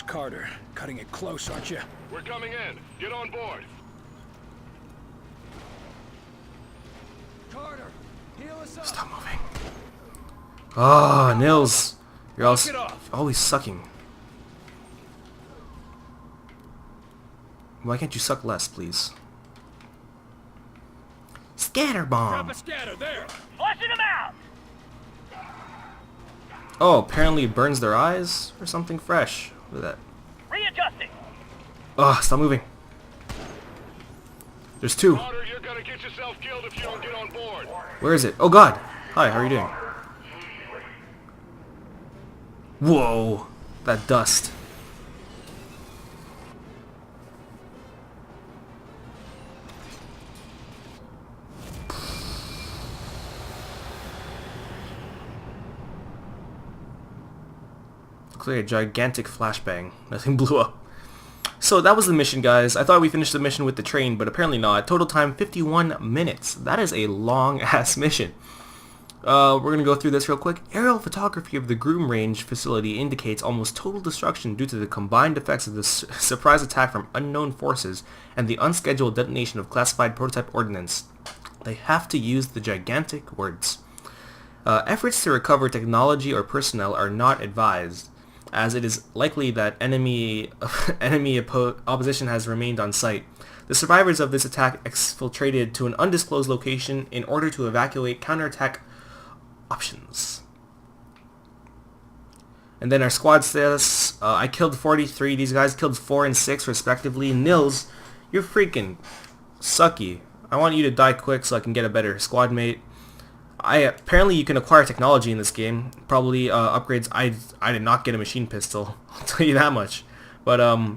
Carter. Cutting it close, aren't you? We're coming in. Get on board. Carter, heal us up. Stop moving. Ah, Nils. You're Knock it off. always sucking. Why can't you suck less, please? Scatter bomb. Drop a scatter there. Flushing them out! Oh, apparently it burns their eyes or something fresh. Look at that. Readjusting! Ugh, stop moving. There's two. Carter, you're gonna get yourself killed if you don't get on board. Where is it? Oh god. Hi, how are you doing? Whoa. That dust. Looks like a gigantic flashbang. Nothing blew up. So that was the mission, guys. I thought we finished the mission with the train, but apparently not. Total time 51 minutes. That is a long-ass mission. We're going to go through this real quick. Aerial photography of the Groom Range facility indicates almost total destruction due to the combined effects of the surprise attack from unknown forces and the unscheduled detonation of classified prototype ordnance. They have to use the gigantic words. Efforts to recover technology or personnel are not advised, as it is likely that enemy opposition has remained on site. The survivors of this attack exfiltrated to an undisclosed location in order to evacuate counterattack options. And then our squad status, I killed 43, these guys killed 4 and 6 respectively. Nils, you're freaking sucky. I want you to die quick so I can get a better squad mate. Apparently you can acquire technology in this game. Probably upgrades. I did not get a machine pistol. I'll tell you that much. But I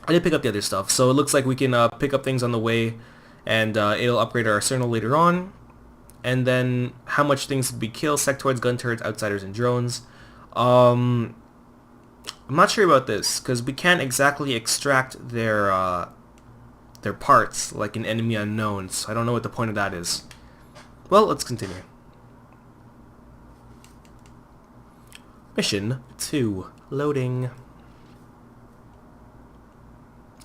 did pick up the other stuff. So it looks like we can pick up things on the way, and it'll upgrade our arsenal later on. And then how much things to be killed: sectoids, gun turrets, outsiders, and drones. I'm not sure about this because we can't exactly extract their parts like an enemy unknown. So I don't know what the point of that is. Well, let's continue. Mission 2. Loading.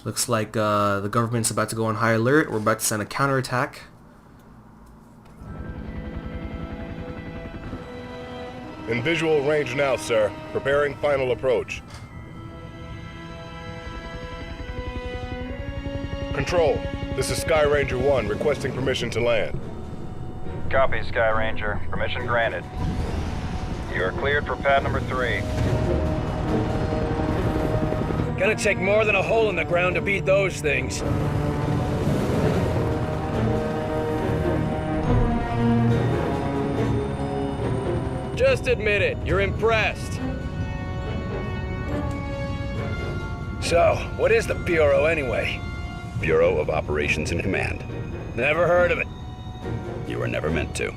Looks like the government's about to go on high alert. We're about to send a counterattack. In visual range now, sir. Preparing final approach. Control, this is Sky Ranger 1 requesting permission to land. Copy, Sky Ranger. Permission granted. You are cleared for pad number 3. Gonna take more than a hole in the ground to beat those things. Just admit it, you're impressed. So, what is the Bureau anyway? Bureau of Operations and Command. Never heard of it. You were never meant to.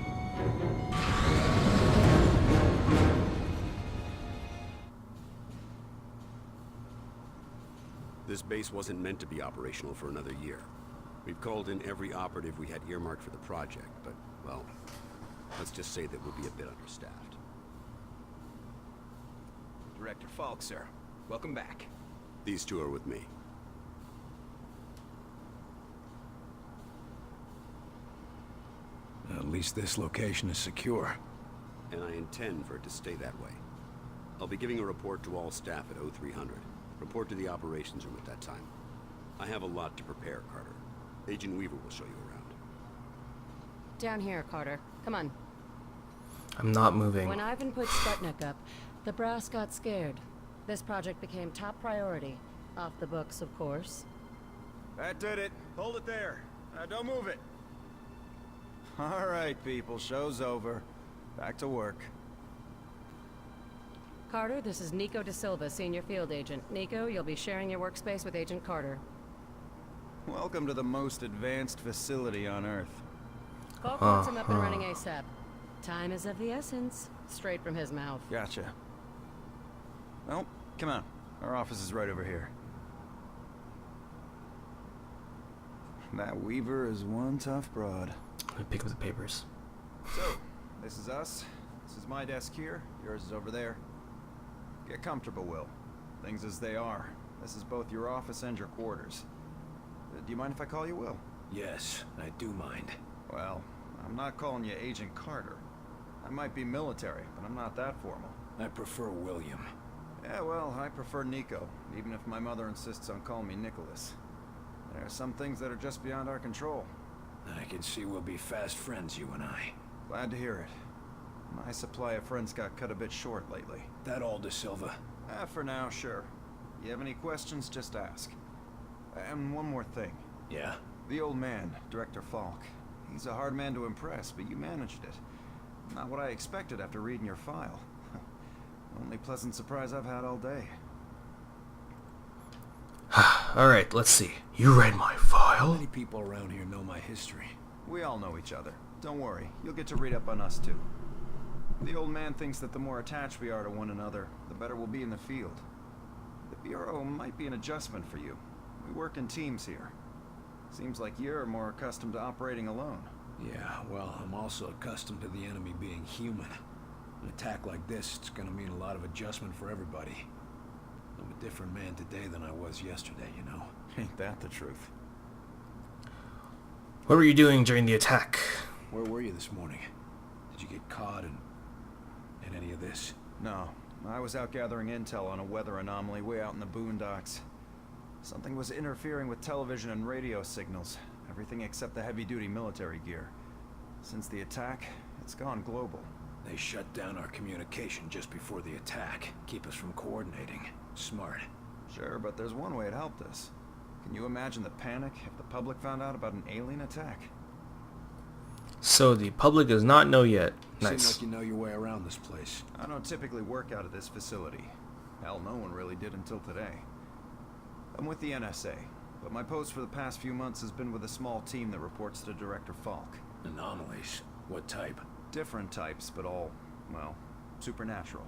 This base wasn't meant to be operational for another year. We've called in every operative we had earmarked for the project, but, well, let's just say that we'll be a bit understaffed. Director Falk, sir. Welcome back. These two are with me. At least this location is secure. And I intend for it to stay that way. I'll be giving a report to all staff at 0300. Report to the operations room at that time. I have a lot to prepare, Carter. Agent Weaver will show you around. Down here, Carter. Come on. I'm not moving. When Ivan put Sputnik up, the brass got scared. This project became top priority. Off the books, of course. That did it. Hold it there. Don't move it. All right, people. Show's over. Back to work. Carter, this is Nico Da Silva, Senior Field Agent. Nico, you'll be sharing your workspace with Agent Carter. Welcome to the most advanced facility on Earth. Falk wants him up and running ASAP. Time is of the essence. Straight from his mouth. Gotcha. Well, come on. Our office is right over here. That Weaver is one tough broad. Let me pick up the papers. So, this is us. This is my desk here. Yours is over there. Get comfortable, Will. Things as they are. This is both your office and your quarters. Do you mind if I call you Will? Yes, I do mind. Well, I'm not calling you Agent Carter. I might be military, but I'm not that formal. I prefer William. Yeah, well, I prefer Nico, even if my mother insists on calling me Nicholas. There are some things that are just beyond our control. I can see we'll be fast friends, you and I. Glad to hear it. My supply of friends got cut a bit short lately. That all, De Silva? For now, sure. You have any questions, just ask. And one more thing. Yeah? The old man, Director Falk. He's a hard man to impress, but you managed it. Not what I expected after reading your file. Only pleasant surprise I've had all day. Alright, let's see. You read my How file? many people around here know my history? We all know each other. Don't worry, you'll get to read up on us too. The old man thinks that the more attached we are to one another, the better we'll be in the field. The Bureau might be an adjustment for you. We work in teams here. Seems like you're more accustomed to operating alone. Yeah, well, I'm also accustomed to the enemy being human. An attack like this, it's gonna mean a lot of adjustment for everybody. I'm a different man today than I was yesterday, you know? Ain't that the truth? What were you doing during the attack? Where were you this morning? Did you get caught in any of this? No, I was out gathering intel on a weather anomaly way out in the boondocks. Something was interfering with television and radio signals, everything except the heavy-duty military gear. Since the attack, it's gone global. They shut down our communication just before the attack, keep us from coordinating. Smart. Sure, but there's one way it helped us. Can you imagine the panic if the public found out about an alien attack? So the public does not know yet. Seem Nice. like you know your way around this place. I don't typically work out of this facility. Hell, no one really did until today. I'm with the NSA, but my post for the past few months has been with a small team that reports to Director Falk. Anomalies? What type? Different types, but all, well, supernatural.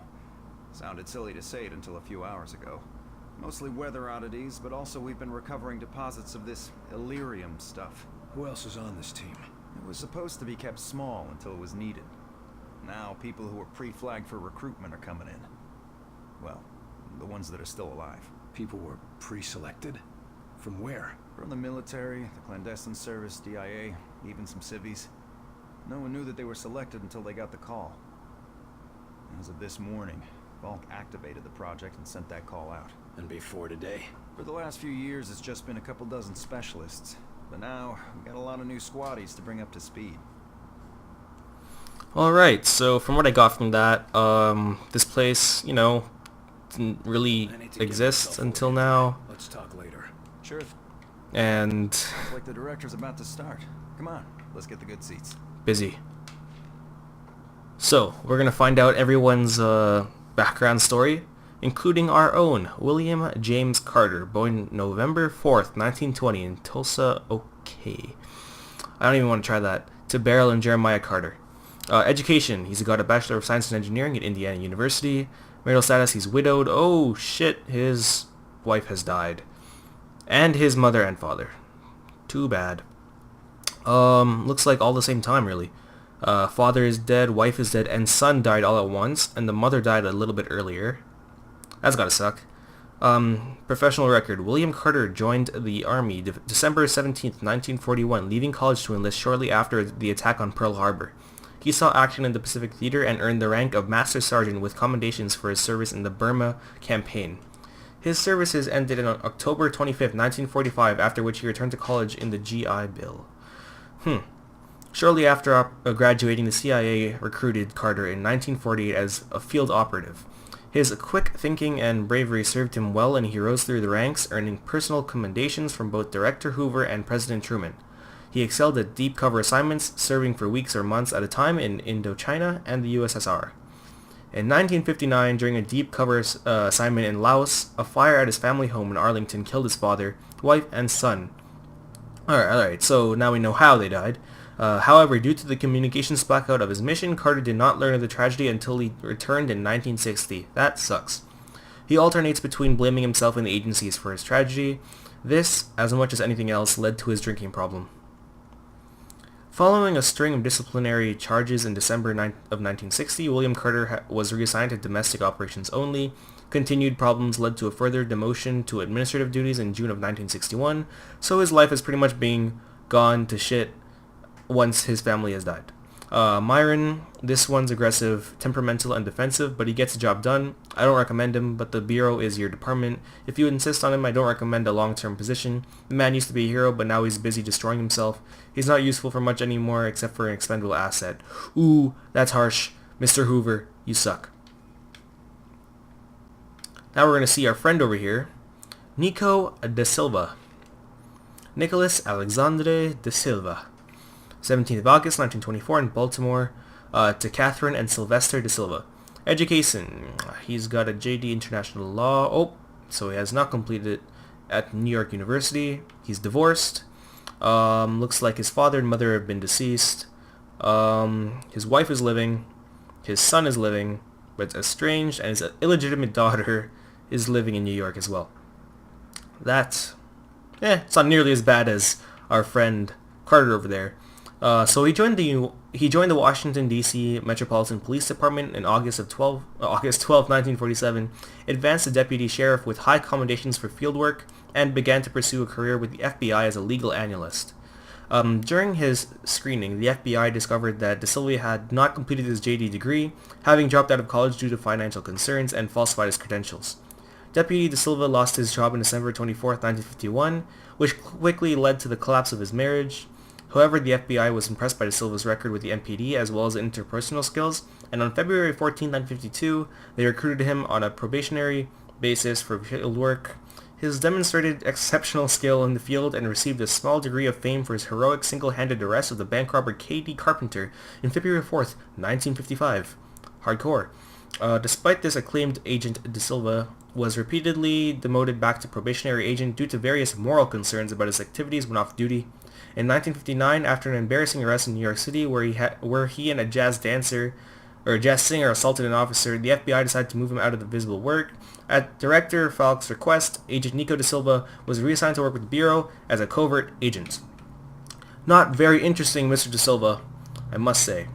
Sounded silly to say it until a few hours ago. Mostly weather oddities, but also we've been recovering deposits of this Illyrium stuff. Who else is on this team? It was supposed to be kept small until it was needed. Now, people who were pre-flagged for recruitment are coming in. Well, the ones that are still alive. People were pre-selected? From where? From the military, the clandestine service, DIA, even some civvies. No one knew that they were selected until they got the call. As of this morning, Falk activated the project and sent that call out. And before today? For the last few years, it's just been a couple dozen specialists. But now, we got a lot of new squaddies to bring up to speed. Alright, so from what I got from that, this place, you know, didn't really I need to get exist myself until organized. now. Let's talk later. Sure, And looks like the director's about to start. Come on, let's get the good seats. busy. So, we're gonna find out everyone's background story, including our own, William James Carter, born November 4th, 1920 in Tulsa, OK. I don't even want to try that. To Beryl and Jeremiah Carter. Education, he's got a Bachelor of Science in Engineering at Indiana University. Marital status, he's widowed. Oh shit, his wife has died. And his mother and father. Too bad. Looks like all the same time, really. Father is dead, wife is dead, and son died all at once, and the mother died a little bit earlier. That's gotta suck. Professional record. William Carter joined the Army December 17th, 1941, leaving college to enlist shortly after the attack on Pearl Harbor. He saw action in the Pacific Theater and earned the rank of Master Sergeant with commendations for his service in the Burma campaign. His services ended on October 25th, 1945, after which he returned to college in the GI Bill. Shortly after graduating, the CIA recruited Carter in 1948 as a field operative. His quick thinking and bravery served him well, and he rose through the ranks, earning personal commendations from both Director Hoover and President Truman. He excelled at deep cover assignments, serving for weeks or months at a time in Indochina and the USSR. In 1959, during a deep cover assignment in Laos, a fire at his family home in Arlington killed his father, wife, and son. Alright, so now we know how they died. However, due to the communications blackout of his mission, Carter did not learn of the tragedy until he returned in 1960. That sucks. He alternates between blaming himself and the agencies for his tragedy. This, as much as anything else, led to his drinking problem. Following a string of disciplinary charges in December of 1960, William Carter was reassigned to domestic operations only. Continued problems led to a further demotion to administrative duties in June of 1961, so his life is pretty much being gone to shit once his family has died. Myron, this one's aggressive, temperamental, and defensive, but he gets the job done. I don't recommend him, but the Bureau is your department. If you insist on him, I don't recommend a long-term position. The man used to be a hero, but now he's busy destroying himself. He's not useful for much anymore, except for an expendable asset. Ooh, that's harsh. Mr. Hoover, you suck. Now we're going to see our friend over here, Nico da Silva. Nicholas Alexandre da Silva. 17th of August, 1924 in Baltimore, to Catherine and Sylvester da Silva. Education. He's got a JD International Law. Oh, so he has not completed it at New York University. He's divorced. Looks like his father and mother have been deceased. His wife is living. His son is living, but it's estranged, and his illegitimate daughter is living in New York as well. That's, it's not nearly as bad as our friend Carter over there. So he joined the Washington D.C. Metropolitan Police Department in August 12, 1947, advanced to deputy sheriff with high commendations for field work, and began to pursue a career with the FBI as a legal analyst. During his screening, the FBI discovered that Da Silva had not completed his JD degree, having dropped out of college due to financial concerns, and falsified his credentials. Deputy Da Silva lost his job on December 24, 1951, which quickly led to the collapse of his marriage. However, the FBI was impressed by Da Silva's record with the MPD as well as interpersonal skills, and on February 14, 1952, they recruited him on a probationary basis for field work. His demonstrated exceptional skill in the field and received a small degree of fame for his heroic single-handed arrest of the bank robber K.D. Carpenter in February 4th, 1955. Hardcore. Despite this, acclaimed agent Da Silva was repeatedly demoted back to probationary agent due to various moral concerns about his activities when off duty. In 1959, after an embarrassing arrest in New York City where he and a jazz singer assaulted an officer, the FBI decided to move him out of the visible work. At Director Falk's request, Agent Nico Da Silva was reassigned to work with the Bureau as a covert agent. Not very interesting, Mr. Da Silva, I must say.